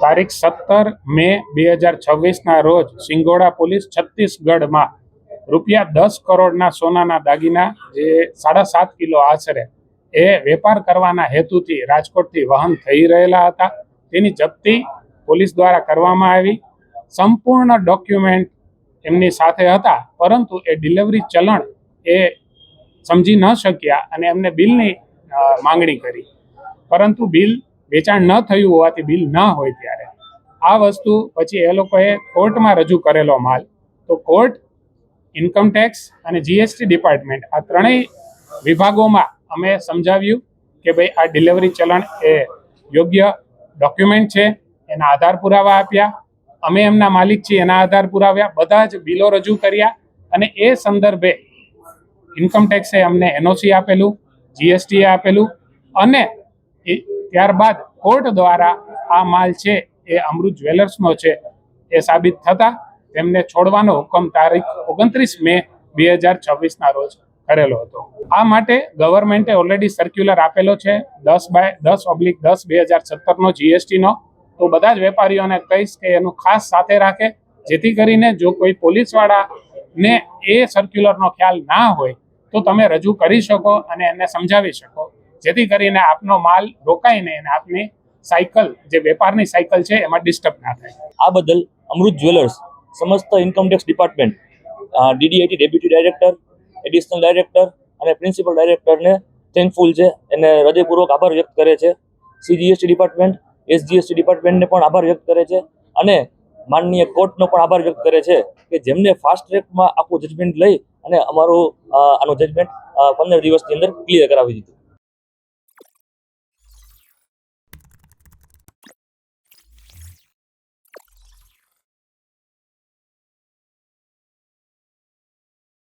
તારીખ 17 મે 2026ના રોજ સિંગોડા પોલીસ છત્તીસગઢમાં ₹10 કરોડના સોનાના દાગીના જે 7.5 કિલો આશરે એ વેપાર કરવાના હેતુથી રાજકોટથી વહન થઈ રહેલા હતા તેની જપ્તી પોલીસ દ્વારા કરવામાં આવી। સંપૂર્ણ ડોક્યુમેન્ટ એમની સાથે હતા, પરંતુ એ ડિલિવરી ચલણ એ સમજી ન શક્યા અને એમને બિલની માંગણી કરી, પરંતુ બિલ વેચાણ ન થયું હોવાથી બિલ ન હોય ત્યારે આ વસ્તુ પછી એ લોકોએ કોર્ટમાં રજૂ કરેલો માલ, તો કોર્ટ, ઇન્કમટેક્સ અને જીએસટી ડિપાર્ટમેન્ટ આ ત્રણેય વિભાગોમાં અમે સમજાવ્યું કે ભાઈ આ ડિલિવરી ચલણ એ યોગ્ય ડોક્યુમેન્ટ છે, એના આધાર પુરાવા આપ્યા, અમે એમના માલિક છીએ એના આધાર પુરાવ્યા, બધા જ બિલો રજૂ કર્યા અને એ સંદર્ભે ઇન્કમટેક્સે અમને એનઓસી આપેલું, જીએસટીએ આપેલું અને ત્યારબાદ કોર્ટ દ્વારા આ માલ છે એ અમૃત જ્વેલર્સનો છે એ સાબિત થતા તેમને છોડવાનો હુકમ તારીખ 29 મે 2026ના રોજ કરેલો હતો। આ માટે ગવર્મેન્ટે ઓલરેડી સર્ક્યુલર આપેલો છે 10/10/2017નો જીએસટીનો, તો બધા જ વેપારીઓને કહીશ કે એનું ખાસ સાથે રાખે, જેથી કરીને જો કોઈ પોલીસવાળાને એ સર્ક્યુલરનો ખ્યાલ ના હોય તો તમે રજૂ કરી શકો અને એને સમજાવી શકો, જેથી કરીને આપનો માલ રોકાય નહીં અને આપની સાયકલ જે વેપારની સાયકલ છે એમાં ડિસ્ટર્બ ના થાય। આ બદલ અમૃત જ્વેલર્સ સમસ્ત income tax department, DDIT deputy director, additional director અને પ્રિન્સિપલ ડાયરેક્ટરને થેન્કફુલ છે, એને હૃદયપૂર્વક આભાર વ્યક્ત કરે છે। સીજીએસટી ડિપાર્ટમેન્ટ, એસજીએસટી ડિપાર્ટમેન્ટને પણ આભાર વ્યક્ત કરે છે અને માનનીય કોર્ટનો પણ આભાર વ્યક્ત કરે છે કે જેમને ફાસ્ટ ટ્રેકમાં આખું જજમેન્ટ લઈ અને આનો જજમેન્ટ 15 દિવસની અંદર ક્લિયર કરાવી દીધું।